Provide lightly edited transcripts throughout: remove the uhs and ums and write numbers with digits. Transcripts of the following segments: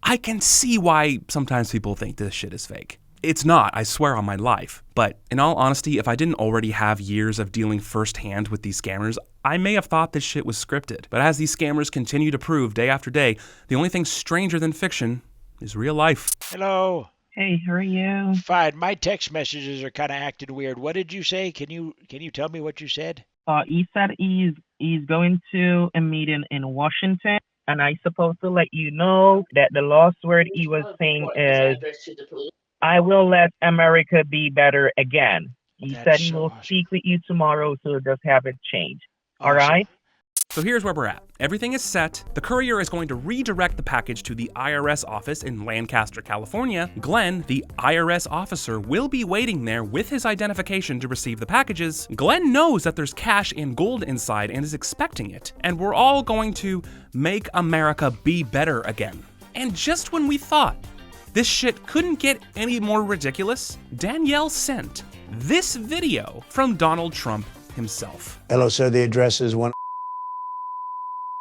I can see why sometimes people think this shit is fake. It's not, I swear on my life. But in all honesty, if I didn't already have years of dealing firsthand with these scammers, I may have thought this shit was scripted. But as these scammers continue to prove day after day, the only thing stranger than fiction is real life. Hello. Hey, how are you? Fine. My text messages are kind of acting weird. What did you say? Can you tell me what you said? He said he's going to a meeting in Washington, and I supposed to let you know that the last word he was saying is, "I will let America be better again." He said he will speak with you tomorrow, so just have it changed. All right? So here's where we're at. Everything is set. The courier is going to redirect the package to the IRS office in Lancaster, California. Glenn, the IRS officer, will be waiting there with his identification to receive the packages. Glenn knows that there's cash and gold inside and is expecting it. And we're all going to make America be better again. And just when we thought this shit couldn't get any more ridiculous, Danielle sent this video from Donald Trump himself. Hello, sir. The address is 1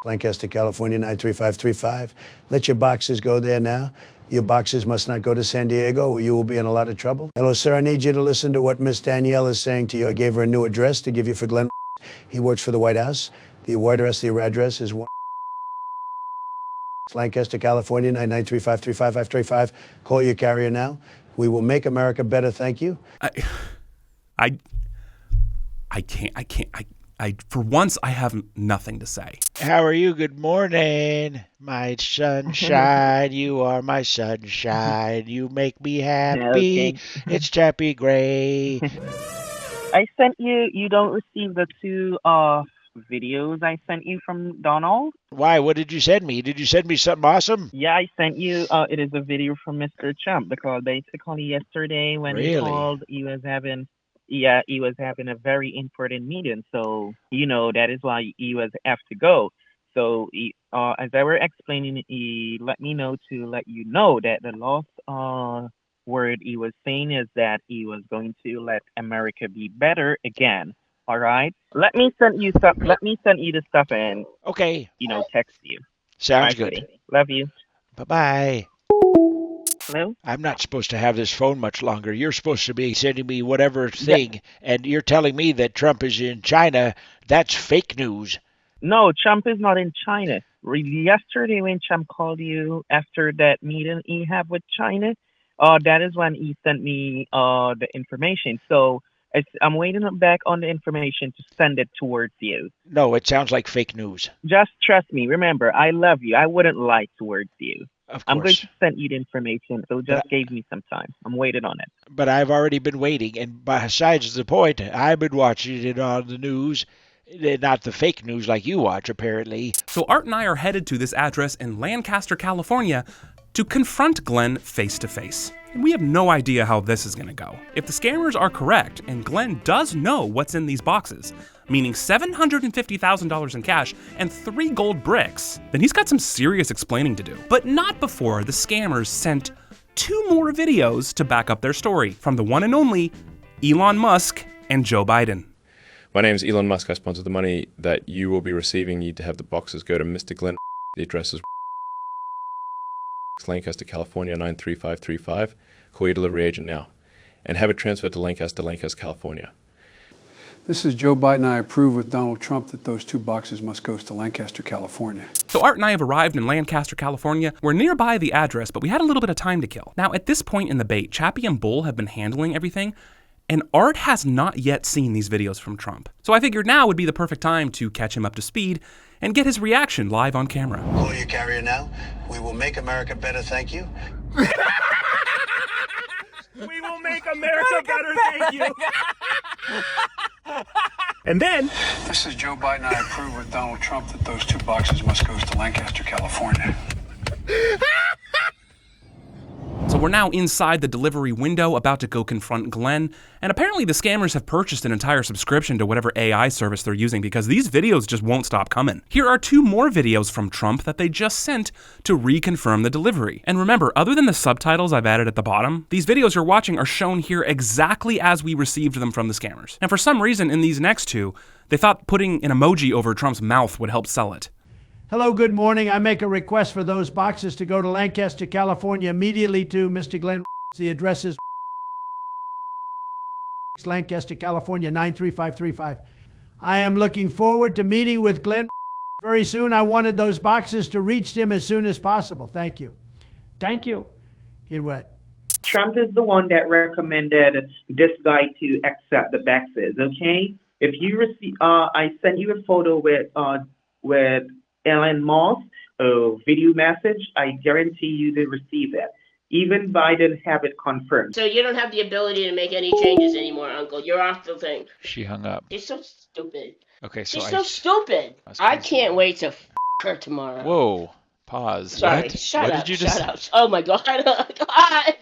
Lancaster, California, 93535. Let your boxes go there now. Your boxes must not go to San Diego, or you will be in a lot of trouble. Hello, sir. I need you to listen to what Miss Danielle is saying to you. I gave her a new address to give you for Glenn. He works for the White House. The address is 1 Lancaster, California, 93535. Call your carrier now. We will make America better. Thank you. For once, I have nothing to say. How are you? Good morning, my sunshine. You are my sunshine. You make me happy. Okay. It's Chappie Gray. I sent you. You don't receive the two videos I sent you from Donald? Why? What did you send me? Did you send me something awesome? Yeah, I sent you. It is a video from Mr. Trump because basically yesterday when he called, he was having a very important meeting. So, that is why he was have to go. So, as I were explaining, he let me know to let you know that the last word he was saying is that he was going to let America be better again. All right? Let me send you the stuff and, okay, text you. Sounds good. Buddy. Love you. Bye-bye. Hello? I'm not supposed to have this phone much longer. You're supposed to be sending me whatever thing, and you're telling me that Trump is in China. That's fake news. No, Trump is not in China. Yesterday when Trump called you after that meeting he had with China, that is when he sent me the information. So I'm waiting back on the information to send it towards you. No, it sounds like fake news. Just trust me. Remember, I love you. I wouldn't lie towards you. Of course. I'm going to send you the information, so just give me some time. I'm waiting on it. But I've already been waiting, and besides the point, I've been watching it on the news, not the fake news like you watch, apparently. So Art and I are headed to this address in Lancaster, California to confront Glenn face to face. And we have no idea how this is going to go. If the scammers are correct, and Glenn does know what's in these boxes, meaning $750,000 in cash and 3 gold bricks, then he's got some serious explaining to do. But not before the scammers sent 2 more videos to back up their story from the one and only Elon Musk and Joe Biden. My name is Elon Musk. I sponsor the money that you will be receiving. You need to have the boxes go to Mr. Glenn. The address is Lancaster, California, 93535. Call your delivery agent now. And have it transferred to Lancaster, California. This is Joe Biden. I approve with Donald Trump that those 2 boxes must go to Lancaster, California. So Art and I have arrived in Lancaster, California. We're nearby the address, but we had a little bit of time to kill. Now, at this point in the bait, Chappie and Bull have been handling everything, and Art has not yet seen these videos from Trump. So I figured now would be the perfect time to catch him up to speed and get his reaction live on camera. Call your carrier now. We will make America better. Thank you. We will make America better, thank you. And then... This is Joe Biden. I approve with Donald Trump that those 2 boxes must go to Lancaster, California. So we're now inside the delivery window, about to go confront Glenn, and apparently the scammers have purchased an entire subscription to whatever AI service they're using because these videos just won't stop coming. Here are 2 more videos from Trump that they just sent to reconfirm the delivery. And remember, other than the subtitles I've added at the bottom, these videos you're watching are shown here exactly as we received them from the scammers. And for some reason in these next 2, they thought putting an emoji over Trump's mouth would help sell it. Hello, good morning. I make a request for those boxes to go to Lancaster, California, immediately to Mr. Glenn. The address is Lancaster, California, 93535. I am looking forward to meeting with Glenn very soon. I wanted those boxes to reach him as soon as possible. Thank you. Thank you. Get what? Trump is the one that recommended this guy to accept the boxes, okay? If you receive, I sent you a photo with Elon Musk, a video message. I guarantee you to receive it. Even Biden have it confirmed. So you don't have the ability to make any changes anymore, Uncle. You're off the thing. She hung up. She's so stupid. Okay, so She's so stupid. I can't wait to her tomorrow. Whoa. Pause. Sorry. What? Shut what up. Did you just... Shut up. Oh my God. God.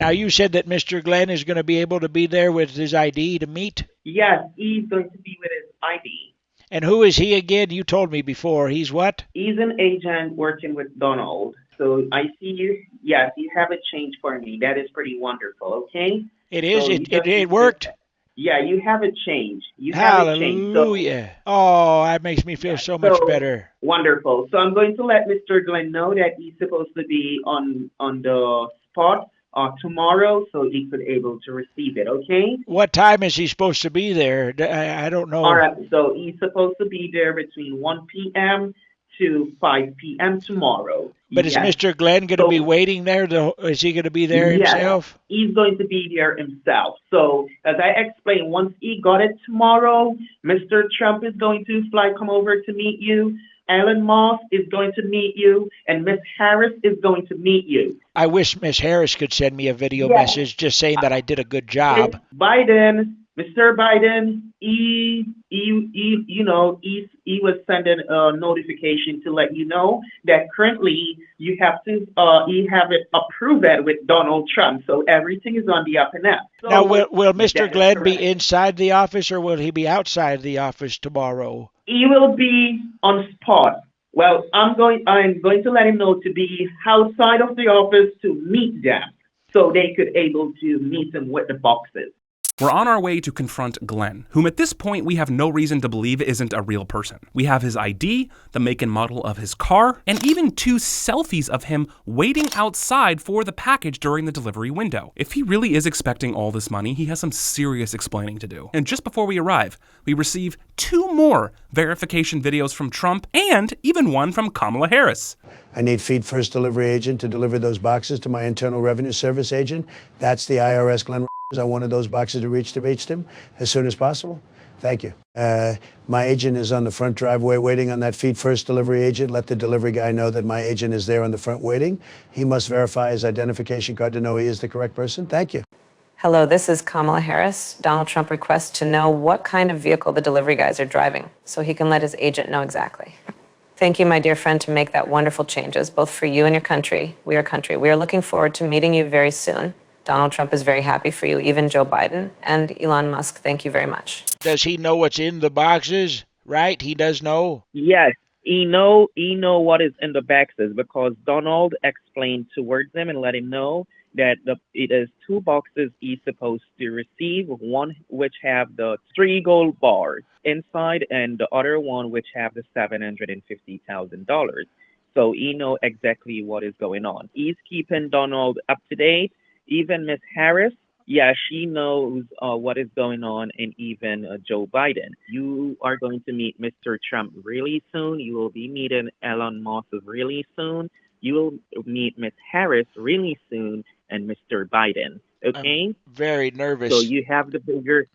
Now you said that Mr. Glenn is going to be able to be there with his ID to meet? Yes, he's going to be with his ID. And who is he again? You told me before. He's what? He's an agent working with Donald. So I see you. Yes, you have a change for me. That is pretty wonderful, okay? It is. So it worked? Yeah, you have a change. You have a change. Hallelujah. Oh, that makes me feel so much better. Wonderful. So I'm going to let Mr. Glenn know that he's supposed to be on the spot tomorrow, so he could able to receive it, okay? What time is he supposed to be there? I don't know. All right, so he's supposed to be there between 1 p.m. to 5 p.m. tomorrow. But is Mr. Glenn going to be waiting there? Is he going to be there himself? He's going to be there himself. So, as I explained, once he got it tomorrow, Mr. Trump is going to come over to meet you. Elon Musk is going to meet you, and Miss Harris is going to meet you. I wish Miss Harris could send me a video message just saying that I did a good job. Mr. Biden, he was sending a notification to let you know that currently you have to have it approved with Donald Trump. So everything is on the up and up. So now, will Mr. Glenn be inside the office or will he be outside the office tomorrow? He will be on spot. Well, I'm going to let him know to be outside of the office to meet them, so they could able to meet him with the boxes. We're on our way to confront Glenn, whom at this point we have no reason to believe isn't a real person. We have his ID, the make and model of his car, and even 2 selfies of him waiting outside for the package during the delivery window. If he really is expecting all this money, he has some serious explaining to do. And just before we arrive, we receive 2 more verification videos from Trump and even one from Kamala Harris. I need Feed First Delivery Agent to deliver those boxes to my Internal Revenue Service agent. That's the IRS Glenn. I wanted those boxes to reach him as soon as possible. Thank you. My agent is on the front driveway waiting on that Feed First Delivery Agent. Let the delivery guy know that my agent is there on the front waiting. He must verify his identification card to know he is the correct person. Thank you. Hello, this is Kamala Harris. Donald Trump requests to know what kind of vehicle the delivery guys are driving so he can let his agent know exactly. Thank you, my dear friend, to make that wonderful changes, both for you and your country. We are looking forward to meeting you very soon. Donald Trump is very happy for you, even Joe Biden. And Elon Musk, thank you very much. Does he know what's in the boxes? Right? He does know? Yes, he know what is in the boxes because Donald explained towards him and let him know that it is 2 boxes he's supposed to receive, one which have the 3 gold bars inside and the other one which have the $750,000. So he know exactly what is going on. He's keeping Donald up to date. Even Miss Harris, she knows what is going on, and even Joe Biden. You are going to meet Mr. Trump really soon. You will be meeting Elon Musk really soon. You will meet Miss Harris really soon, and Mr. Biden. Okay? I'm very nervous. So you have the bigger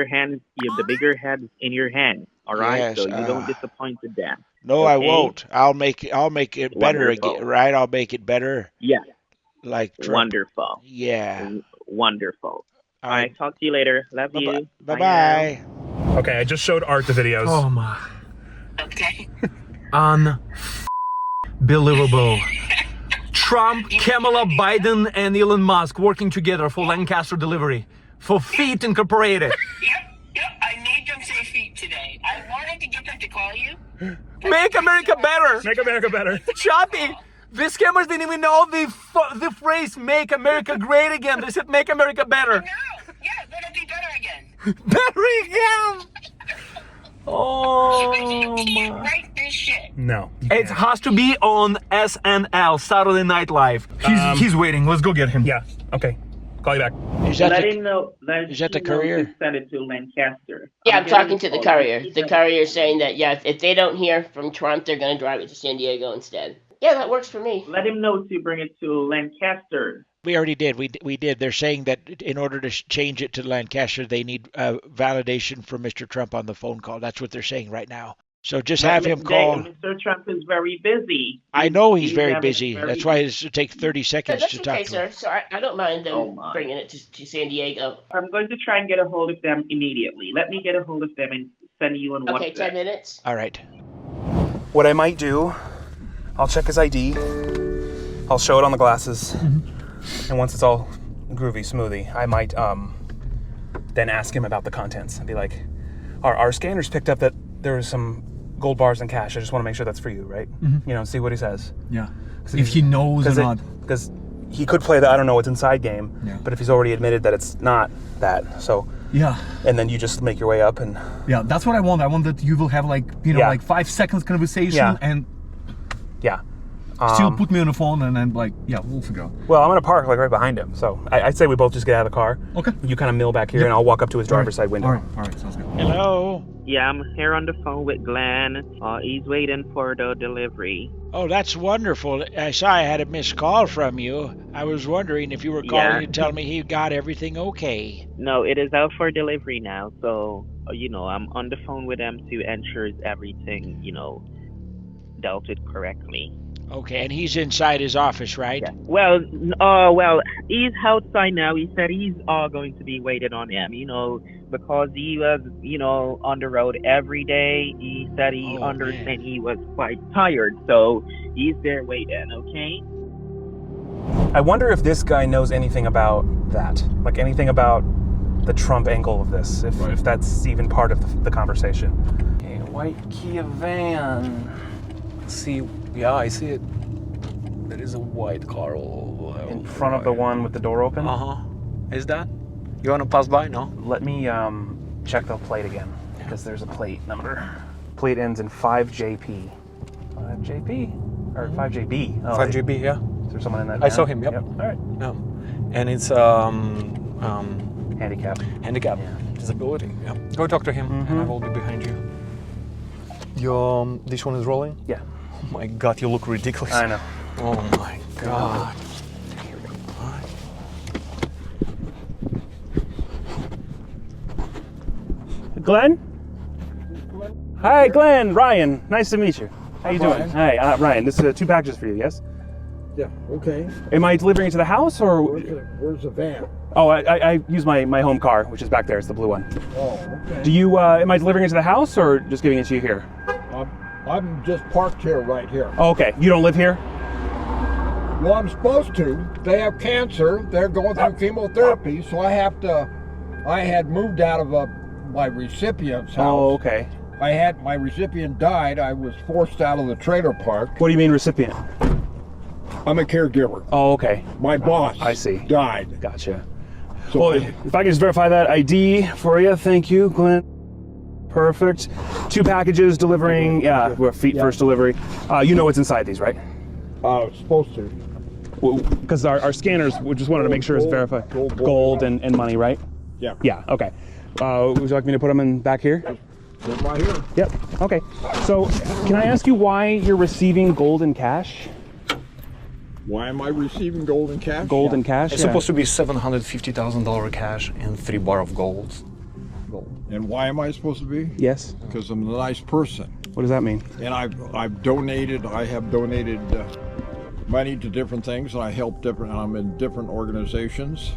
hands. You have the bigger heads in your hand. All right. Yes, so you don't disappoint them. No, okay? I won't. I'll make it better again. Right? I'll make it better. Yeah. Like Trump. Wonderful. Yeah. Wonderful. All right. Talk to you later. Love you. Bye-bye. Okay, I just showed Art the videos. Oh my. Okay. Unbelievable. Trump, Kamala, Biden, and Elon Musk working together for Lancaster delivery. For Feet Incorporated. Yep. I made them say Feet today. I wanted to get them to call you. Make America better. Make America better. Chappie. These scammers didn't even know the phrase "Make America Great Again." They said "Make America Better." No, yeah, that'll be better again. Better again. Oh You can't my. write this shit. No. It has to be on SNL, Saturday Night Live. He's waiting. Let's go get him. Yeah. Okay. Call you back. Is that Let the, him know. is that the courier? To send it to Lancaster. Yeah, I'm talking to the courier. The courier is saying that, yeah, if they don't hear from Trump, they're going to drive it to San Diego instead. Yeah, that works for me. Let him know to bring it to Lancaster. We already did. We did. They're saying that in order to change it to Lancaster, they need validation from Mr. Trump on the phone call. That's what they're saying right now. So just have him call. Mr. Trump is very busy. I know he's very busy. That's why it should take 30 seconds That's to okay, talk to him. sir. So I don't mind them bringing it to San Diego. I'm going to try and get a hold of them immediately. Let me get a hold of them and send you on WhatsApp. Okay, 10 minutes. All right. What I might do, I'll check his ID. I'll show it on the glasses. And once it's all groovy, smoothie, I might then ask him about the contents and be like, our scanners picked up that there was some gold bars and cash. I just want to make sure that's for you, right? You know, see what he says. Yeah. If he knows or not. Because he could play the I don't know what's inside game, but if he's already admitted that it's not that, so. Yeah. And then you just make your way up and. Yeah, that's what I want. I want that you will have like 5 seconds conversation and. Yeah. Still put me on the phone and then we'll figure out. Well, I'm gonna park like right behind him, so I'd say we both just get out of the car. Okay. You kind of mill back here, and I'll walk up to his driver's side window. All right, sounds good. Hello. Yeah, I'm here on the phone with Glenn. He's waiting for the delivery. Oh, that's wonderful. I saw I had a missed call from you. I was wondering if you were calling to tell me he got everything okay. No, it is out for delivery now, so I'm on the phone with him to ensure everything dealt with correctly. Okay, and he's inside his office, right? Yeah. Well, he's outside now. He said he's going to be waiting on him, because he was, on the road every day. He said he understand he was quite tired, so he's there waiting, okay? I wonder if this guy knows anything about that, like anything about the Trump angle of this, if that's even part of the conversation. Okay, white Kia van. Let's see. Yeah, I see it. There is a white car in front of the one with the door open. Is that? You want to pass by? No. Let me check the plate again, because there's a plate number. Plate ends in 5JP. 5JP or 5JB? Oh, 5JB, yeah. Is there someone in that? I saw him. Yep. All right. Yeah. And it's handicap. Handicap. Yeah. Disability. Yeah. Go talk to him, and I will be behind you. This one is rolling? Yeah. Oh my God, you look ridiculous. I know. Oh my God. Glenn? Hi, Glenn. Ryan. Nice to meet you. How you doing? Hi, Ryan. This is 2 packages for you. Yes. Yeah. Okay. Am I delivering it to the house or? Where's the van? Oh, I use my home car, which is back there. It's the blue one. Oh, okay. Do you? Am I delivering it to the house or just giving it to you here? I'm just parked here, right here. Oh, okay. You don't live here? Well, I'm supposed to. They have cancer. They're going through chemotherapy, so I had moved out of my recipient's house. Oh, okay. My recipient died. I was forced out of the trailer park. What do you mean recipient? I'm a caregiver. Oh, okay. My boss died. Gotcha. So well, if I can just verify that ID for you. Thank you, Glenn. Perfect. 2 packages delivering, we're feet first delivery. You know what's inside these, right? Supposed to. Because our scanners, we just wanted to make sure it's verified. Gold and money, right? Yeah. Yeah, okay. Would you like me to put them in back here? Right here. Yep, okay. So, can I ask you why you're receiving gold and cash? Why am I receiving gold and cash? Gold and cash? It's supposed to be $750,000 cash and 3 bar of gold. And why am I supposed to be? Yes. Because I'm a nice person. What does that mean? And I have donated money to different things, and I'm in different organizations.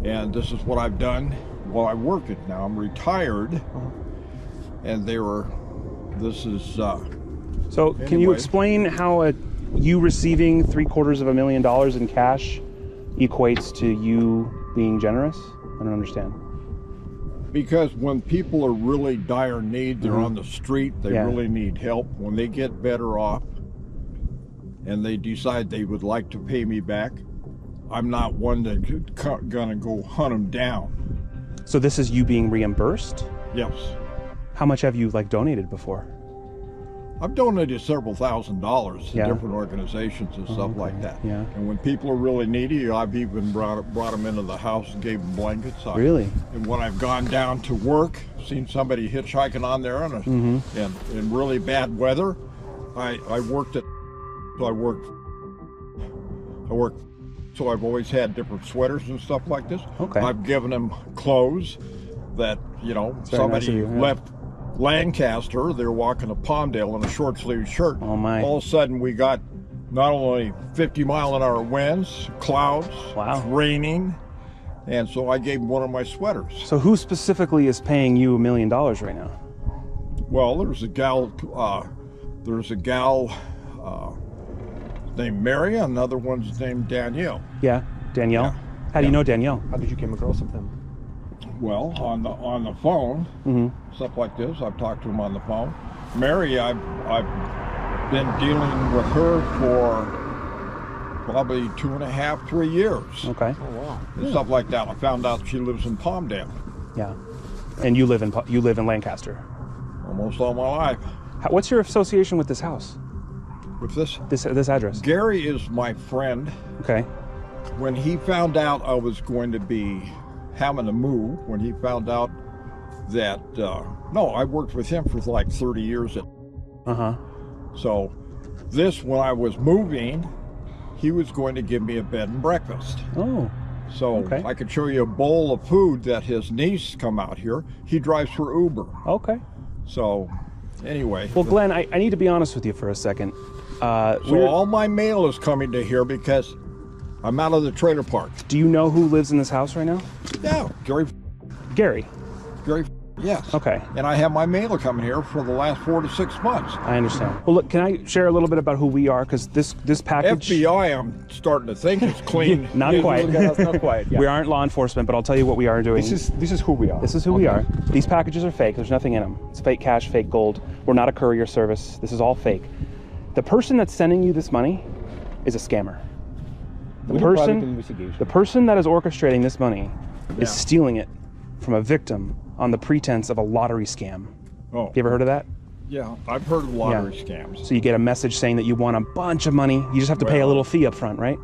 And this is what I've done while I work it. Now I'm retired, and So can you explain how you receiving $750,000 in cash equates to you being generous? I don't understand. Because when people are really dire need, they're on the street, they really need help. When they get better off and they decide they would like to pay me back, I'm not one that's gonna go hunt them down. So this is you being reimbursed? Yes. How much have you donated before? I've donated several $1,000s to Yeah. different organizations and stuff okay. like that. Yeah. And when people are really needy, I've even brought them into the house and gave them blankets. Really? And when I've gone down to work, seen somebody hitchhiking on there and in really bad weather, I worked, so I've always had different sweaters and stuff like this. Okay. I've given them clothes that, you know, It's very somebody nice of you, yeah. left Lancaster, they're walking to Palmdale in a short sleeve shirt. Oh my. All of a sudden we got not only 50-mile-an-hour winds, clouds, Wow. raining, and so I gave them one of my sweaters. So who specifically is paying you $1 million right now? Well, there's a gal named Mary, another one's named Danielle. Yeah, Danielle. Yeah. How do you know Danielle? How did you come across with them? Well, on the phone, stuff like this. I've talked to him on the phone. Mary, I've been dealing with her for probably 2.5, 3 years. Okay. Oh wow. And stuff like that. I found out she lives in Palmdale. Yeah. And you live in Lancaster. Almost all my life. What's your association with this house? With this address? Gary is my friend. Okay. When he found out I was going to be having to move, when he found out that no, I worked with him for like 30 years. So when I was moving, he was going to give me a bed and breakfast. Oh. So okay. I could show you a bowl of food that his niece come out here. He drives for Uber. Okay. So anyway. Well, Glenn, I need to be honest with you for a second. So all my mail is coming to here because I'm out of the trailer park. Do you know who lives in this house right now? Yeah, Gary. Gary? Yes. Okay. And I have my mail coming here for the last 4 to 6 months. I understand. Well, look, can I share a little bit about who we are? Because this package... FBI, I'm starting to think is clean. Not quite. Not quite. Yeah. We aren't law enforcement, but I'll tell you what we are doing. This is who we are. This is who we are. These packages are fake. There's nothing in them. It's fake cash, fake gold. We're not a courier service. This is all fake. The person that's sending you this money is a scammer. The person that is orchestrating this money is stealing it from a victim on the pretense of a lottery scam. Oh. You ever heard of that? Yeah, I've heard of lottery scams. So you get a message saying that you won a bunch of money. You just have to pay a little fee up front, right?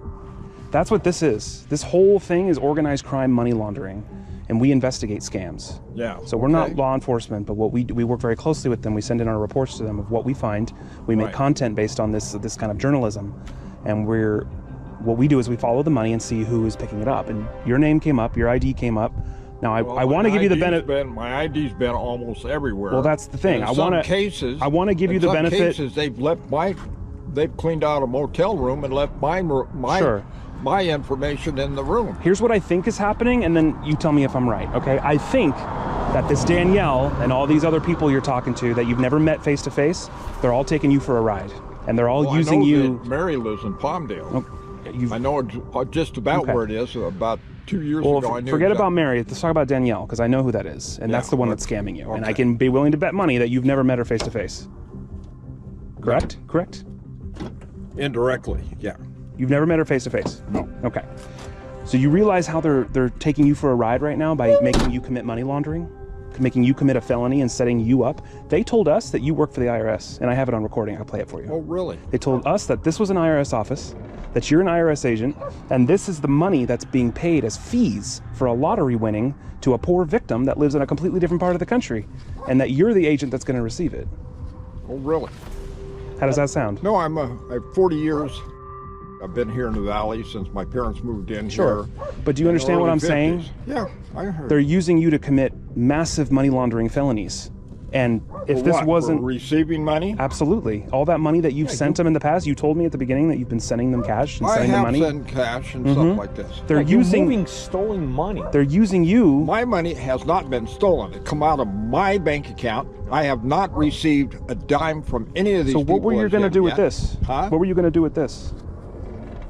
That's what this is. This whole thing is organized crime money laundering, and we investigate scams. Yeah. So we're not law enforcement, but what we work very closely with them. We send in our reports to them of what we find. We make content based on this kind of journalism, and what we do is we follow the money and see who is picking it up. And your name came up, your ID came up. Now I want to give you the benefit. My ID's been almost everywhere. Well, that's the thing. In some cases, I want to give you the benefit. In some cases, they've cleaned out a motel room and left my information in the room. Here's what I think is happening, and then you tell me if I'm right, okay? I think that this Danielle and all these other people you're talking to that you've never met face to face, they're all taking you for a ride, and they're all using you. Mary lives in Palmdale. I know just about where it is. About 2 years ago, I knew. Forget about Mary. Let's talk about Danielle, because I know who that is, and that's the one that's scamming you. And I can be willing to bet money that you've never met her face to face. Correct? Correct? Indirectly, yeah. You've never met her face to face? No. Okay. So you realize how they're taking you for a ride right now by making you commit money laundering, making you commit a felony and setting you up. They told us that you work for the IRS, and I have it on recording. I'll play it for you. Oh, really? They told us that this was an IRS office, that you're an IRS agent, and this is the money that's being paid as fees for a lottery winning to a poor victim that lives in a completely different part of the country, and that you're the agent that's going to receive it. Oh, really? How does that sound? No, I have 40 years. I've been here in the Valley since my parents moved in here. But do you understand what I'm saying? Yeah, I heard. They're using you to commit massive money laundering felonies. And if this wasn't... For receiving money? Absolutely. All that money that you've sent them in the past, you told me at the beginning that you've been sending them cash and sending them money. I have sent cash and stuff like this. They're using stolen money. They're using you. My money has not been stolen. It come out of my bank account. I have not received a dime from any of these people. So what were you going to do with this? Huh? What were you going to do with this?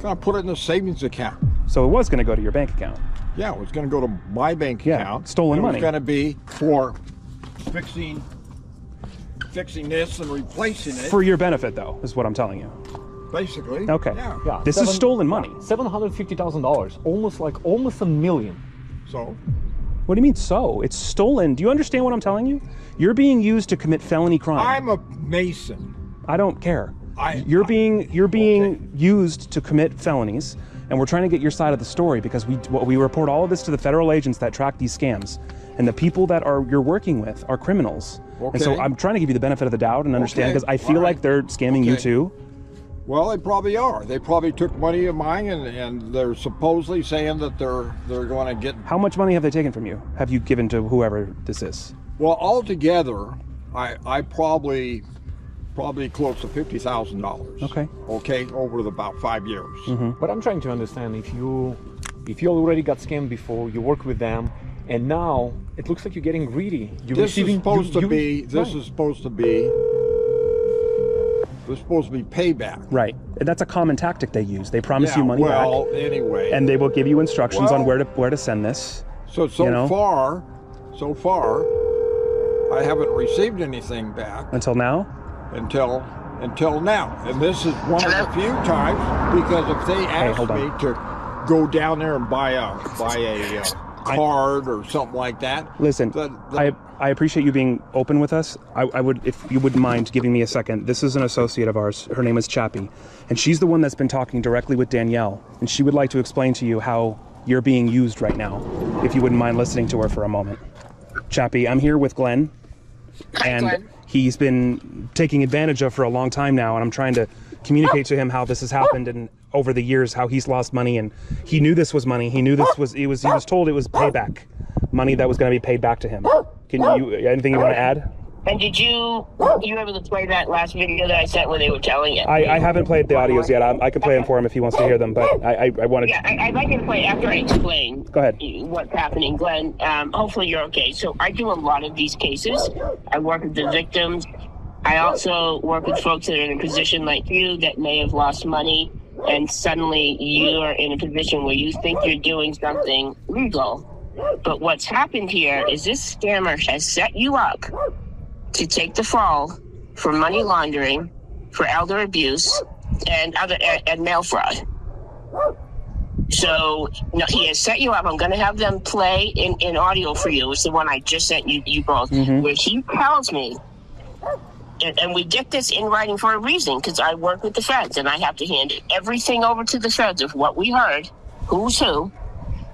Going to put it in a savings account. So it was going to go to your bank account? Yeah, it was going to go to my bank account. Stolen money. It was going to be for fixing this and replacing it. For your benefit, though, is what I'm telling you. Basically. Okay. Yeah. This is stolen money. $750,000, almost $1 million. So? What do you mean, so? It's stolen. Do you understand what I'm telling you? You're being used to commit felony crime. I'm a Mason. I don't care. You're being used to commit felonies, and we're trying to get your side of the story because we report all of this to the federal agents that track these scams, and the people that you're working with are criminals. Okay. And so I'm trying to give you the benefit of the doubt and understand because I feel like they're scamming you too. Well, they probably are. They probably took money of mine, and they're supposedly saying that they're going to get. How much money have they taken from you? Have you given to whoever this is? Well, altogether, I probably close to $50,000. Okay. Okay, over about 5 years. Mm-hmm. But I'm trying to understand if you already got scammed before, you work with them, and now it looks like you're getting greedy. This is supposed to be payback. Right. And that's a common tactic they use. They promise you money back. Well, anyway. And they will give you instructions on where to send this. So far, I haven't received anything back. Until now? Until now. And this is one of the few times, because if they ask me to go down there and buy a card or something like that. Listen, I appreciate you being open with us. I would, if you wouldn't mind giving me a second. This is an associate of ours. Her name is Chappie, and she's the one that's been talking directly with Danielle, and she would like to explain to you how you're being used right now, if you wouldn't mind listening to her for a moment. Chappie, I'm here with Glenn. Hi, Glenn. He's been taking advantage of for a long time now, and I'm trying to communicate to him how this has happened and over the years how he's lost money, and he knew this was money. He knew this was he was told it was payback, money that was going to be paid back to him. Can you anything you want to add? And did you able to play that last video that I sent where they were telling it? I haven't played the audios yet. I can play them for him if he wants to hear them, but I wanted. Yeah, I'd like you to play after I explain. Go ahead. What's happening, Glenn. Hopefully you're okay. So I do a lot of these cases. I work with the victims. I also work with folks that are in a position like you that may have lost money, and suddenly you are in a position where you think you're doing something legal. But what's happened here is this scammer has set you up to take the fall for money laundering, for elder abuse, and mail fraud. So no, he has set you up. I'm going to have them play in audio for you. It's the one I just sent you both, where he tells me, and we get this in writing for a reason, because I work with the feds, and I have to hand everything over to the feds of what we heard, who's who.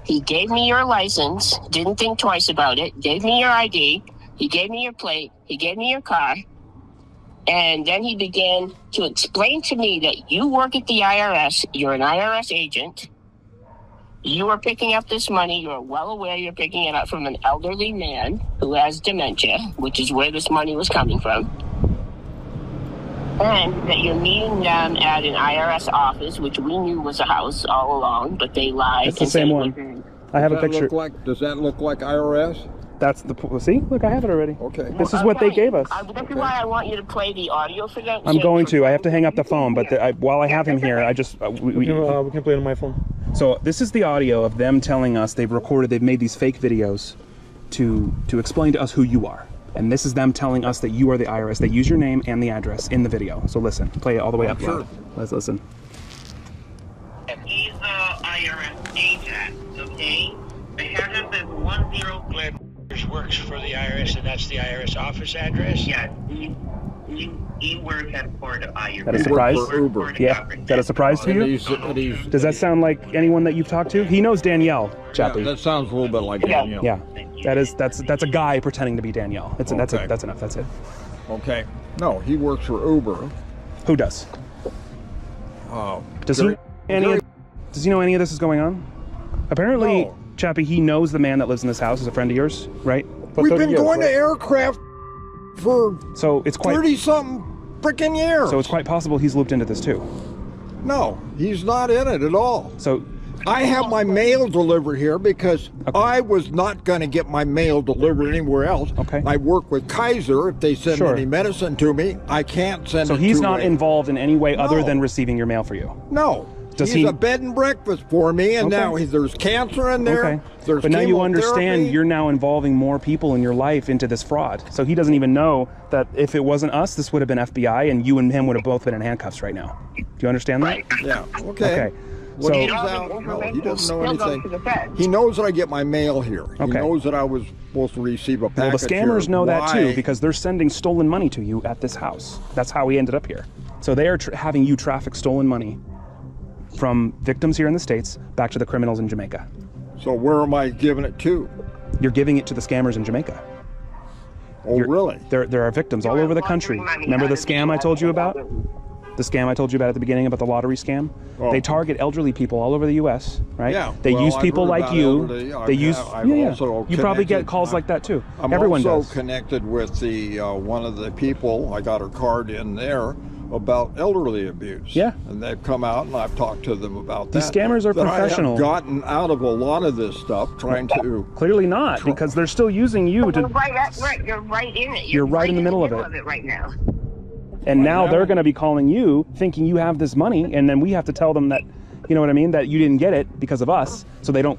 He gave me your license, didn't think twice about it, gave me your ID, he gave me your plate, he gave me your car, and then he began to explain to me that you work at the IRS, you're an IRS agent, you are picking up this money, you're well aware you're picking it up from an elderly man who has dementia, which is where this money was coming from, and that you're meeting them at an IRS office, which we knew was a house all along, but they lied. It's the same one. I have a picture. Does that look like IRS? That's the, see? Look, I have it already. Okay. This is what they gave us. This is why I want you to play the audio for them. I'm going to. I have to hang up the phone, but while I have him here, I just... we can play it on my phone. So this is the audio of them telling us they've made these fake videos to explain to us who you are. And this is them telling us that you are the IRS. They use your name and the address in the video. So listen, play it all the way up. Sure. Let's listen. He's the IRS agent, okay? The address is 10 Glen. Works for the IRS, and that's the IRS office address? Yes, he works for the IRS. That a surprise? Uber. Yeah. Is that a surprise to you? Does that sound like anyone that you've talked to? He knows Danielle, Chappie. Yeah, that sounds a little bit like Danielle. Yeah. That's a guy pretending to be Danielle. That's enough. That's it. Okay. No, he works for Uber. Who does? Does he know any of this is going on? Apparently, No. Chappie, he knows the man that lives in this house is a friend of yours, right? We've been going to aircraft for 30-something freaking years. So it's quite possible he's looped into this too. No, he's not in it at all. So I have my mail delivered here because I was not going to get my mail delivered anywhere else. Okay. I work with Kaiser. If they send any medicine to me, I can't send it to So he's not involved in any way other than receiving your mail for you? No. He's a bed and breakfast for me, and now there's cancer in there. Okay. There's but now you understand chemotherapy. you're now involving more people in your life into this fraud. So he doesn't even know that if it wasn't us, this would have been FBI, and you and him would have both been in handcuffs right now. Do you understand that? Yeah. Okay. Well, So he doesn't know anything. He knows that I get my mail here. He knows that I was supposed to receive a package. well, the scammers know that too Why? because they're sending stolen money to you at this house. That's how we ended up here. So they are having you traffic stolen money from victims here in the States back to the criminals in Jamaica. So where am I giving it to? You're giving it to the scammers in Jamaica. Oh, really? There are victims all over the country. Remember the scam I told you about? The scam I told you about at the beginning about the lottery scam? Oh. They target elderly people all over the U.S., right? Yeah. They well, use I've people heard like about you. elderly. They use. I've Yeah, also you probably get connected- calls like that too. I'm Everyone also does. connected with the one of the people. I got her card in there about elderly abuse. Yeah. And they've come out and I've talked to them about These that. scammers are But professional. I have gotten out of a lot of this stuff trying to. Clearly not, because they're still using you You're to. right. You're right in it. You're right in the middle of it right now. And now they're going to be calling you, thinking you have this money, and then we have to tell them that, you know what I mean, that you didn't get it because of us, so they don't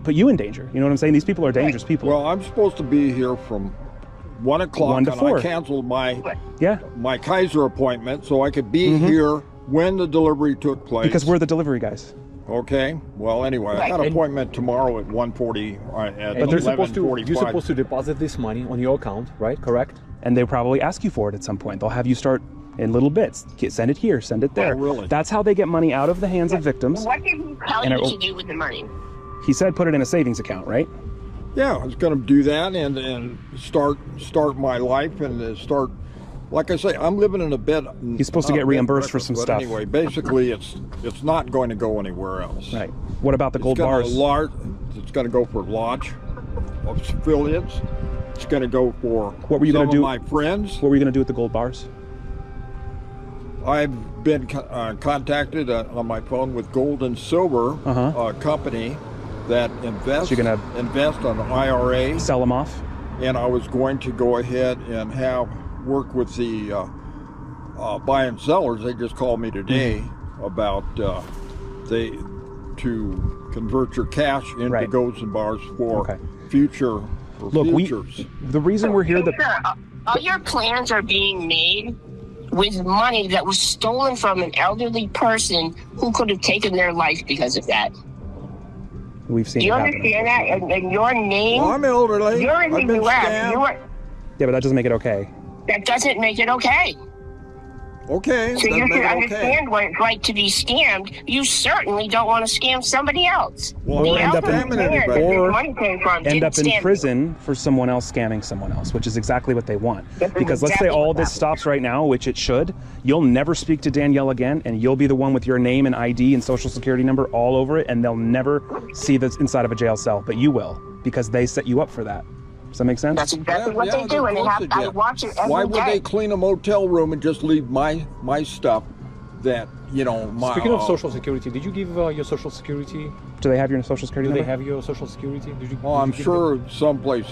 put you in danger. You know what I'm saying? These people are dangerous people. Well, I'm supposed to be here from 1 o'clock, 1 to and 4. I canceled my Yeah. my Kaiser appointment so I could be here when the delivery took place. Because we're the delivery guys. Okay. Well, anyway, I got an appointment tomorrow at 1:40. At But you're supposed 11:45. to deposit this money on your account, right? Correct? And they'll probably ask you for it at some point. They'll have you start in little bits. Send it here, send it there. Oh, really? That's how they get money out of the hands of victims. What did he tell And you it will- to do with the money? He said put it in a savings account, right? Yeah, I was going to do that and start my life and start. Like I say, I'm living in a bed. He's supposed to get reimbursed for some but stuff. Anyway, basically, it's not going to go anywhere else. Right. What about the gold bars? It's going to go for Lodge affiliates. It's going to go for What were you going to do? My friends. What were you going to do with the gold bars? I've been contacted on my phone with Gold and Silver, a company that invests. So you're gonna invest on the IRA. Sell them off. And I was going to go ahead and work with the buy and sellers. They just called me today about to convert your cash into golds and bars for future. Look, the reason we're here. All your plans are being made with money that was stolen from an elderly person who could have taken their life because of that. We've seen. Do you it happen. understand that? And your name. Well, I'm elderly. You're in I've the been U.S. scammed. Yeah, but that doesn't make it okay. That doesn't make it okay. Okay. So you can understand what it's like to be scammed. You certainly don't want to scam somebody else. Well, Or end up in in prison for someone else scamming someone else, which is exactly what they want. Because let's say all this stops right now, which it should, you'll never speak to Danielle again, and you'll be the one with your name and ID and social security number all over it, and they'll never see this inside of a jail cell, but you will, because they set you up for that. Does that make sense? That's exactly what they do, and I watch it every Why would day. they clean a motel room and just leave my stuff that, my... Speaking of social security, did you give your social security? Do they have your social security Do number? they have your social security? Did you? Oh, I'm did you give sure someplace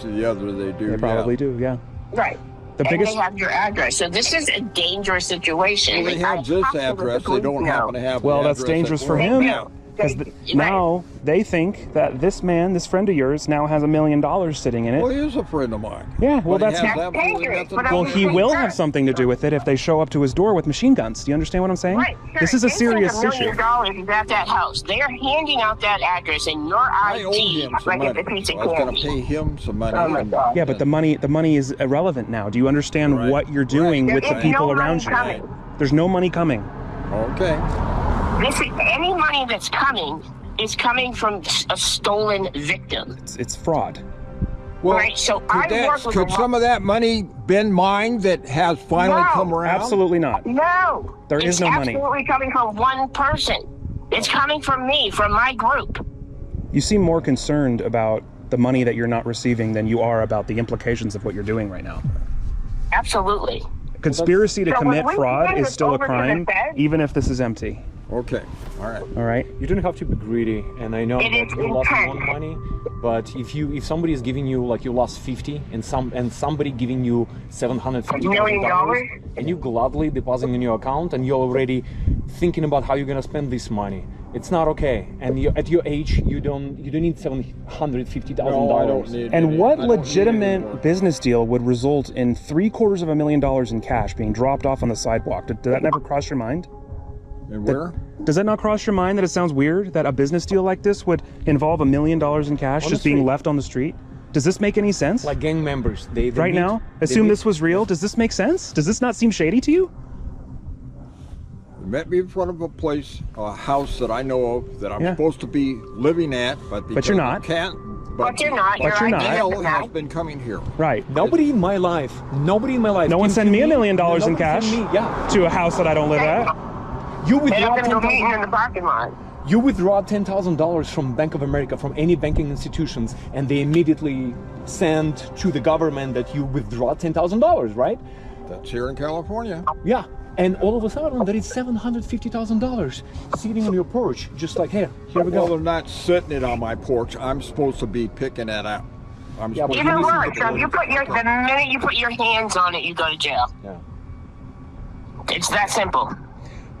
or the other they do. They probably do, yeah. Right. The and biggest... they have your address. So this is a dangerous situation. Well, they have this address. They don't happen to have Well, the that's address dangerous at for work. him. Because now they think that this man, this friend of yours, now has $1 million sitting in it. Well, he is a friend of mine. Yeah, well, But he that's has absolutely nothing to well, do he with will it. have something to do with it if they show up to his door with machine guns. Do you understand what I'm saying? Right. Sure. This is a They think serious $1 million issue. is at that house. They are handing out that address and your I owe ID him some like money. it's a piece of I was going candy. to pay him some money. Oh my God. Yeah, but the money is irrelevant now. Do you understand what you're doing with the There's people no around you? money coming. There's no money coming. Okay. Any money that's coming is coming from a stolen victim. It's fraud. Well, right, so I work with could some of that money been mine that has finally come around? Absolutely not. No. There is no money. It's absolutely coming from one person. It's coming from me, from my group. You seem more concerned about the money that you're not receiving than you are about the implications of what you're doing right now. Absolutely. Conspiracy to So commit when we fraud send is this still a over to the crime, Fed- even if this is empty. Okay. All right. All right. You don't have to be greedy, and I know It that is you lost your own intent. money. But if somebody is giving you like you lost 50, and somebody giving you $750,000, and you gladly depositing in your account, and you're already thinking about how you're gonna spend this money, it's not okay. And at your age, you don't need $750,000. No, I don't need And any- what I don't need any legitimate more. business deal would result in $750,000 in cash being dropped off on the sidewalk? Did that never cross your mind? And where? Does that not cross your mind that it sounds weird that a business deal like this would involve $1 million in cash just being left on the street? Does this make any sense? Like gang members. They right meet, now? Assume this was real? Does this make sense? Does this not seem shady to you? You met me in front of a house that I know of that I'm supposed to be living at, but you're not. But you're not. Dale has been coming here. Right. Nobody in my life. No one sent me $1 million in cash to a house that I don't live at. You withdraw in the parking lot. You withdraw $10,000 from Bank of America, from any banking institutions, and they immediately send to the government that you withdraw $10,000, right? That's here in California. Yeah. And all of a sudden, there is $750,000 sitting on your porch, just like, here we go. Well, they're not sitting it on my porch. I'm supposed to be picking it up. Even worse, so the minute you put your hands on it, you go to jail. Yeah. It's that simple.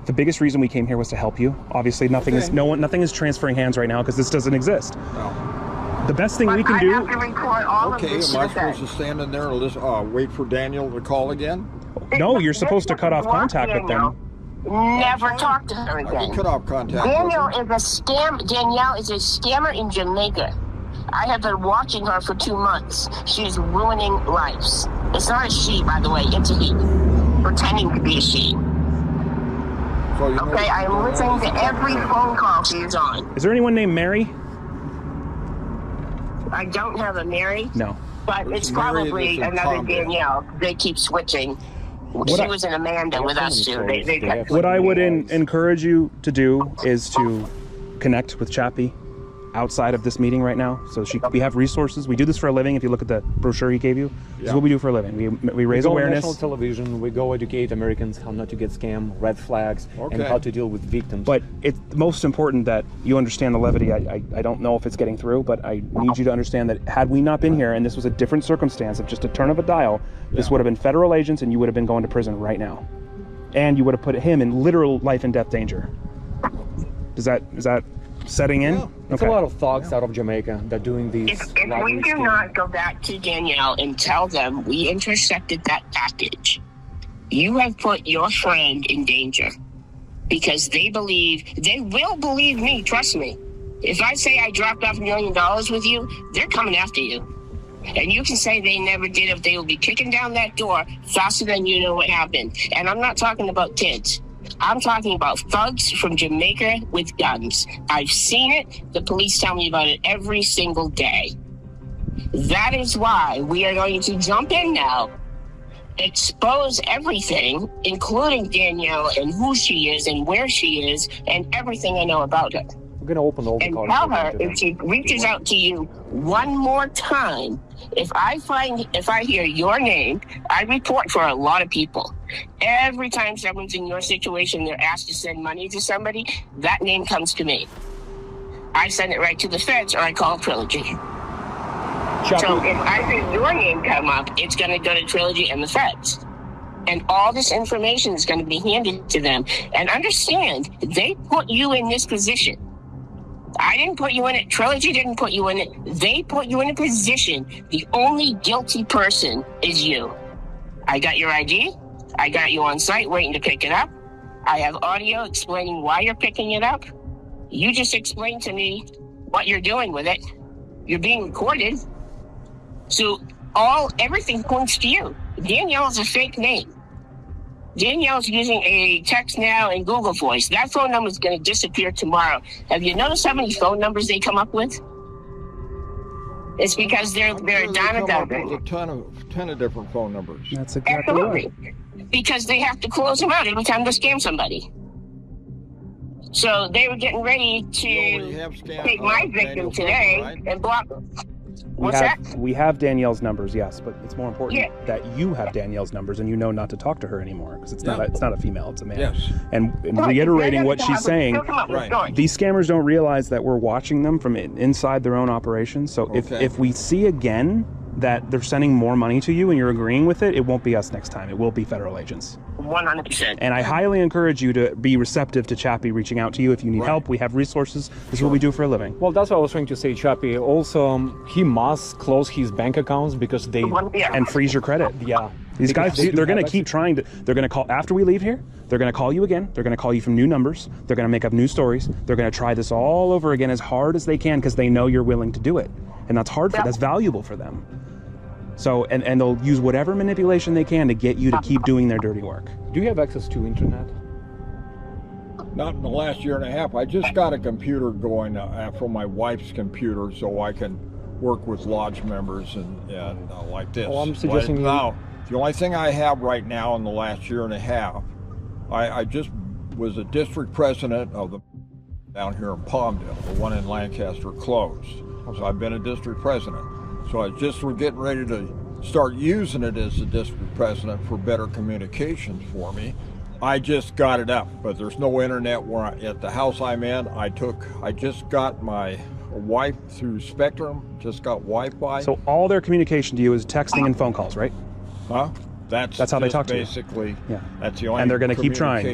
The biggest reason we came here was to help you. Obviously, nothing is transferring hands right now because this doesn't exist. No. The best thing we can do. I have to record all of this. Am I supposed to stand in there and wait for Daniel to call again? No, you're supposed to cut off contact with them. Never talk to her again. I can cut off contact. Danielle is a scammer in Jamaica. I have been watching her for 2 months. She's ruining lives. It's not a she, by the way. It's a he. Pretending to be a she. So okay, I am listening to every phone call she is on. Is there anyone named Mary? I don't have a Mary. No. But it's probably another Danielle. They keep switching. She was an Amanda with us too. They kept what I would encourage you to do is to connect with Chappie outside of this meeting right now. So we have resources. We do this for a living. If you look at the brochure he gave you, this is what we do for a living. We raise awareness. We go on national television. We go educate Americans how not to get scammed, red flags, and how to deal with victims. But it's most important that you understand the levity. I don't know if it's getting through, but I need you to understand that had we not been here and this was a different circumstance of just a turn of a dial, this would have been federal agents and you would have been going to prison right now. And you would have put him in literal life and death danger. Is that setting in? Yeah. It's a lot of thugs out of Jamaica that are doing these. If we do not go back to Danielle and tell them we intercepted that package, you have put your friend in danger because they will believe me, trust me. If I say I dropped off $1 million with you, they're coming after you. And you can say they never did if they will be kicking down that door faster than you know what happened. And I'm not talking about kids. I'm talking about thugs from Jamaica with guns. I've seen it. The police tell me about it every single day. That is why we are going to jump in now, expose everything, including Danielle and who she is and where she is and everything I know about her. We're going to open all the and tell her if she reaches out to you one more time, if I hear your name, I report for a lot of people. Every time someone's in your situation, they're asked to send money to somebody, that name comes to me. I send it right to the feds or I call Trilogy. Chappie. So if I see your name come up, it's going to go to Trilogy and the feds. And all this information is going to be handed to them. And understand, they put you in this position. I didn't put you in it. Trilogy didn't put you in it. They put you in a position. The only guilty person is you. I got your ID. I got you on site waiting to pick it up. I have audio explaining why you're picking it up. You just explained to me what you're doing with it. You're being recorded. So everything points to you. Danielle is a fake name. Danielle's using a text now and Google Voice. That phone number is going to disappear tomorrow. Have you noticed how many phone numbers they come up with? It's because they're a dime a dozen. There's a ton of different phone numbers. That's exactly right. Because they have to close them out every time they scam somebody. So they were getting ready to take my victim today and block them. We have Danielle's numbers, yes, but it's more important that you have Danielle's numbers and you know not to talk to her anymore because it's not a female, it's a man. Yes. And reiterating what she's saying, these scammers don't realize that we're watching them from inside their own operations. So if we see again that they're sending more money to you and you're agreeing with it, it won't be us next time. It will be federal agents. 100%. And I highly encourage you to be receptive to Chappie reaching out to you if you need help. We have resources. This is what we do for a living. Well, that's what I was trying to say, Chappie. Also, he must close his bank accounts because they... And freeze your credit. Yeah. These guys, they're going to keep trying to, they're going to call, after we leave here, they're going to call you again. They're going to call you from new numbers. They're going to make up new stories. They're going to try this all over again as hard as they can because they know you're willing to do it. And that's hard for, that's valuable for them. So, and they'll use whatever manipulation they can to get you to keep doing their dirty work. Do you have access to internet? Not in the last year and a half. I just got a computer going from my wife's computer so I can work with lodge members and like this. Well, I'm suggesting now, the only thing I have right now in the last year and a half, I just was a district president of the down here in Palmdale. The one in Lancaster closed. So I've been a district president. So I just was getting ready to start using it as the district president for better communications for me. I just got it up, but there's no internet at the house I'm in. I just got my wife through Spectrum, just got Wi-Fi. So all their communication to you is texting and phone calls, right? Huh? That's how they talk to you. Basically, yeah. That's the only and they're going to keep trying.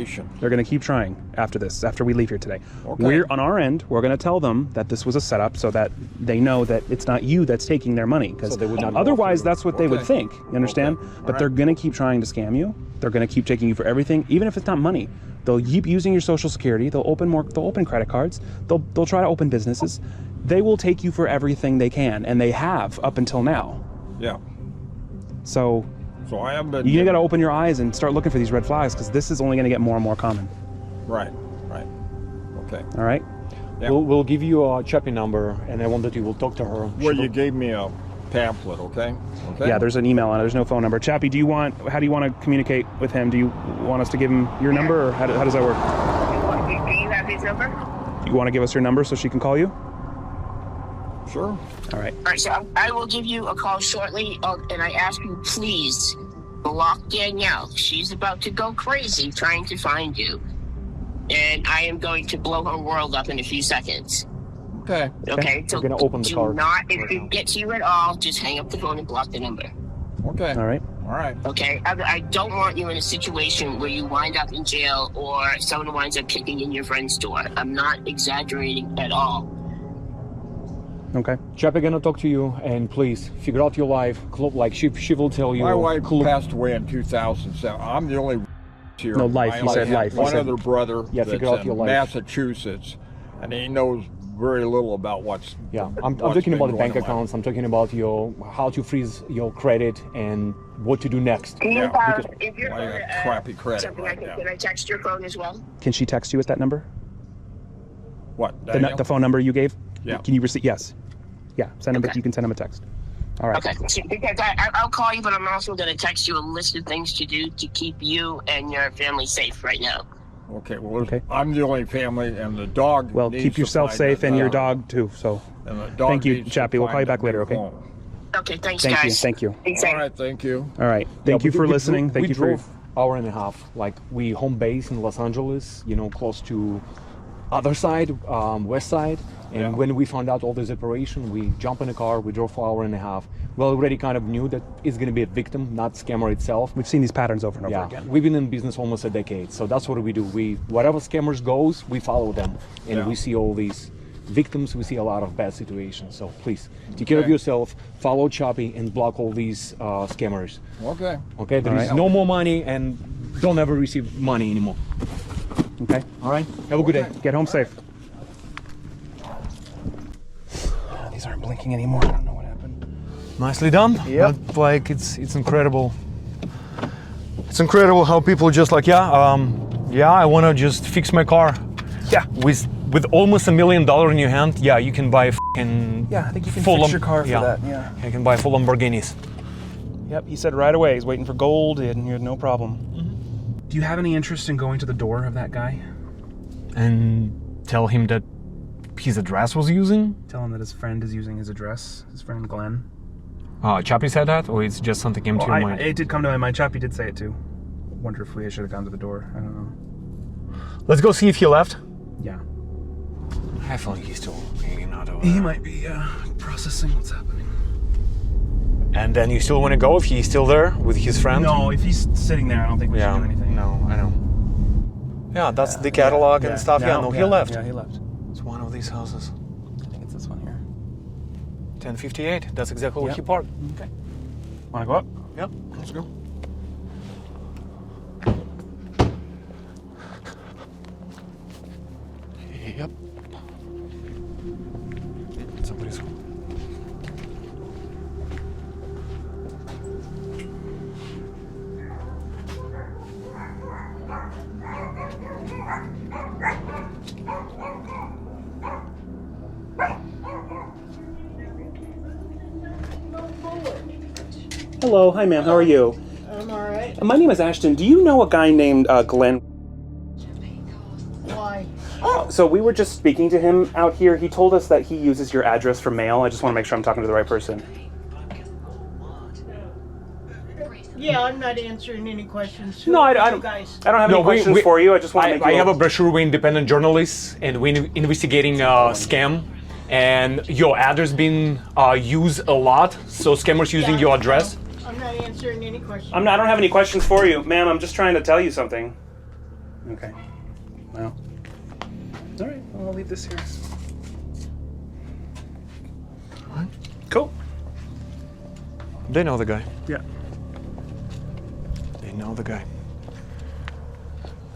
They're going to keep trying after this, after we leave here today. Okay. We're on our end. We're going to tell them that this was a setup so that they know that it's not you that's taking their money. Because otherwise, that's what they would think. You understand? But they're going to keep trying to scam you. They're going to keep taking you for everything, even if it's not money. They'll keep using your Social Security. They'll open credit cards. They'll try to open businesses. They will take you for everything they can, and they have up until now. Yeah. So I have been. You got to open your eyes and start looking for these red flags because this is only going to get more and more common. Right. Okay. All right. Yeah. We'll give you a Chappie number, and I want that you will talk to her. Well, you gave me a pamphlet, okay? Yeah, there's an email on it. There's no phone number. Chappie, how do you want to communicate with him? Do you want us to give him your number, or how does that work? Do you have his number? You want to give us your number so she can call you? Sure. All right. All right, so I will give you a call shortly, and I ask you, please block Danielle. She's about to go crazy trying to find you. And I am going to blow her world up in a few seconds. Okay. Okay, so we're going to open the card. If it gets you at all, just hang up the phone and block the number. Okay. All right. Okay, I don't want you in a situation where you wind up in jail or someone winds up kicking in your friend's door. I'm not exaggerating at all. Okay. Chappie gonna talk to you, and please figure out your life. Like she will tell you. My wife passed away in 2007. I'm the only here. No, life. You said life. One other brother that's in Massachusetts, and he knows very little about what's. Yeah, I'm talking about the bank accounts. I'm talking about how to freeze your credit and what to do next. Can you I got crappy credit. Can I text your phone as well? Can she text you at that number? What? The phone number you gave? Yeah. Can you receive? Yes. Yeah. You can send him a text. All right. Okay. Because I'll call you, but I'm also going to text you a list of things to do to keep you and your family safe right now. Okay. Well, I'm the only family, and the dog. Well, keep yourself safe and your dog too. So. And the dog thank you, Chappie. We'll call you back later. Okay. Okay. Thanks, guys. Thank you. All right. Thank you. All right. Thank you for listening. Thank you for. We drove hour and a half. Like we home base in Los Angeles. Close to other side, west side. And when we found out all this operation, we jumped in a car, we drove for an hour and a half. We already kind of knew that it's going to be a victim, not scammer itself. We've seen these patterns over and over again. We've been in business almost a decade, so that's what we do. Whatever scammers goes, we follow them. And we see all these victims, we see a lot of bad situations. So please, take care of yourself, follow Chappie, and block all these scammers. Okay. Okay, there is no more money, and don't ever receive money anymore. Okay. All right, have a good day. Get home safe. These aren't blinking anymore. I don't know what happened. Nicely done. Yeah. Like it's incredible. It's incredible how people just like, I want to just fix my car. Yeah. With almost $1 million in your hand, you can buy fucking. Yeah, I think you can fix your car for that. Yeah. You can buy full Lamborghinis. Yep. He said right away he's waiting for gold, and he had no problem. Mm-hmm. Do you have any interest in going to the door of that guy? And tell him that his address was using? Tell him that his friend is using his address, his friend Glenn. Chappie said that, or it's just something came to your mind? It did come to my mind. Chappie did say it too. Wonder if we should have gone to the door. I don't know. Let's go see if he left. Yeah. I feel like he's still hanging out over He there. might be processing what's happening. And then you still want to go if he's still there with his friend? No, if he's sitting there, I don't think we should do anything. No, I know. Yeah, that's the catalog and stuff. He left. Yeah, he left. It's one of these houses. I think it's this one here. 1058. That's exactly where he parked. Okay. Want to go up? Yep, let's go. Yep. Somebody's home. Hello, hi ma'am, how are you? I'm alright. My name is Ashton. Do you know a guy named Glenn? Why? So we were just speaking to him out here. He told us that he uses your address for mail. I just want to make sure I'm talking to the right person. Yeah, I'm not answering any questions. No, I don't. Guys. I don't have any questions for you. I just want to make I have a brochure. We're independent journalists, and we're investigating a scam. And your address being used a lot, so scammers using your address. I'm not answering any questions. I don't have any questions for you, ma'am. I'm just trying to tell you something. Okay. Well. All right. Well, I'll leave this here. What? Cool. They know the guy. Yeah. They know the guy.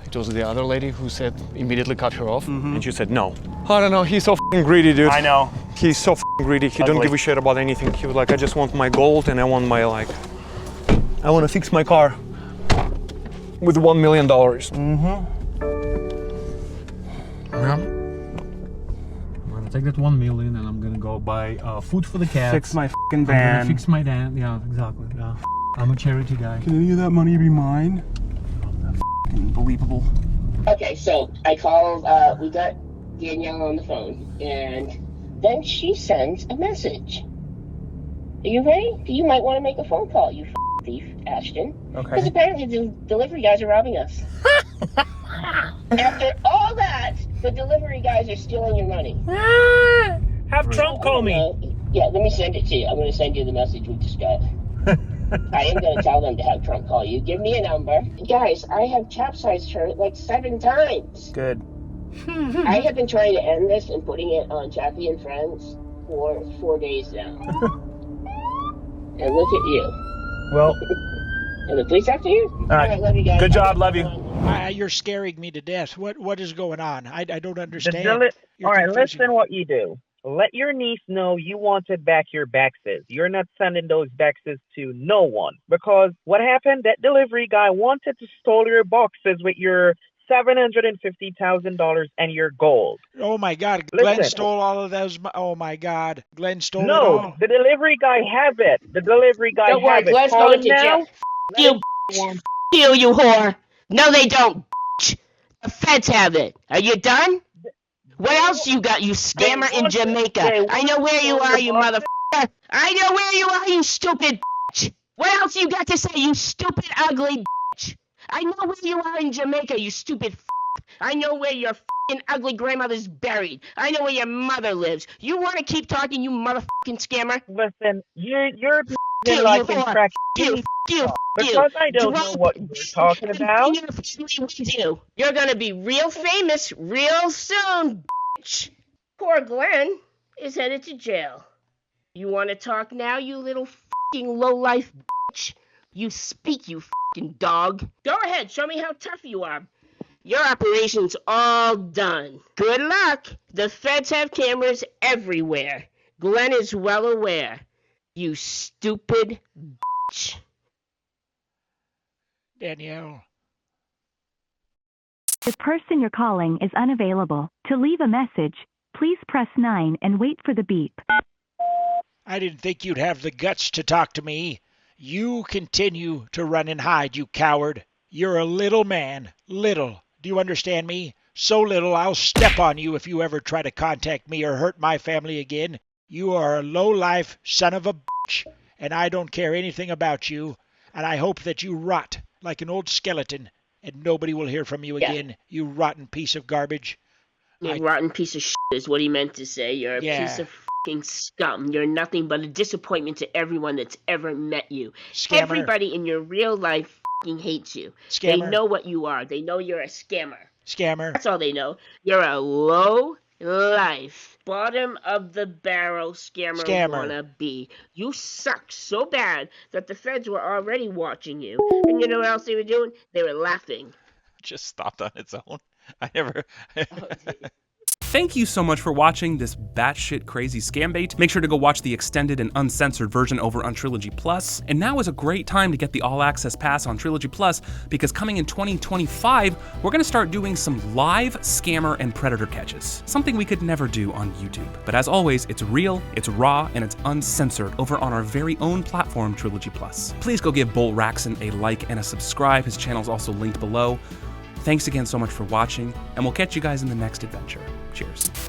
It was the other lady who said immediately cut her off, and she said no. I don't know. He's so f***ing greedy, dude. I know. He's so f***ing greedy. He don't give a shit about anything. He was like, I just want my gold, and I want my I want to fix my car with $1 million. Yeah. I'm gonna take that 1 million, and I'm gonna go buy food for the cats. Fix my f***ing van. I'm gonna fix my van. Yeah, exactly. Yeah. I'm a charity guy. Can any of that money be mine? Unbelievable. Okay, so I called, we got Danielle on the phone, and then she sends a message. Are you ready? You might want to make a phone call, you thief, Ashton. Okay. Because apparently the delivery guys are robbing us. After all that, the delivery guys are stealing your money. Have Trump call me. Yeah, let me send it to you. I'm going to send you the message we just got. I am going to tell them to have Trump call you. Give me a number. Guys, I have capsized her like 7 times. Good. I have been trying to end this and putting it on Chappie and Friends for 4 days now. And look at you. Well. And the police after you? All right, love you guys. Good job, love you. You're scaring me to death. What is going on? I don't understand. All right, listen what you do. Let your niece know you wanted back your baxes. You're not sending those baxes to no one. Because what happened, that delivery guy wanted to steal your boxes with your $750,000 and your gold. Oh my God, Glenn stole all of those. Oh my God, Glenn stole it No, all. the delivery guy have it. The delivery guy Don't worry, have it. Glenn's Call going him to now. jail. You whore. No, they don't. The feds have it. Are you done? What else you got, you scammer in Jamaica? I know where you are, you motherfucker. I know where you are, you stupid bitch. What else you got to say, you stupid, ugly bitch? I know where you are in Jamaica, you stupid f***. I know where your f***ing ugly grandmother's buried. I know where your mother lives. You want to keep talking, you motherfucking scammer? Listen, you're You like whore. crack. You. Because I don't know what you're talking about. You're gonna be real famous real soon, bitch. Poor Glenn is headed to jail. You want to talk now, you little f***ing low-life bitch? You speak, you f***ing dog. Go ahead, show me how tough you are. Your operation's all done. Good luck. The feds have cameras everywhere. Glenn is well aware. You stupid bitch. Danielle. The person you're calling is unavailable. To leave a message, please press 9 and wait for the beep. I didn't think you'd have the guts to talk to me. You continue to run and hide, you coward. You're a little man. Little. Do you understand me? So little I'll step on you if you ever try to contact me or hurt my family again. You are a low-life son of a bitch, and I don't care anything about you, and I hope that you rot like an old skeleton, and nobody will hear from you again, you rotten piece of garbage. You rotten piece of shit is what he meant to say. You're a piece of fucking scum. You're nothing but a disappointment to everyone that's ever met you. Scammer. Everybody in your real life fucking hates you. Scammer. They know what you are. They know you're a scammer. Scammer. That's all they know. You're a low-life, bottom-of-the-barrel scammer wannabe. You suck so bad that the feds were already watching you. And you know what else they were doing? They were laughing. Just stopped on its own. I never... Thank you so much for watching this batshit crazy scam bait. Make sure to go watch the extended and uncensored version over on Trilogy Plus. And now is a great time to get the All Access Pass on Trilogy Plus, because coming in 2025, we're gonna start doing some live scammer and predator catches. Something we could never do on YouTube. But as always, it's real, it's raw, and it's uncensored over on our very own platform, Trilogy Plus. Please go give Bolt Raxon a like and a subscribe. His channel's also linked below. Thanks again so much for watching, and we'll catch you guys in the next adventure. Cheers.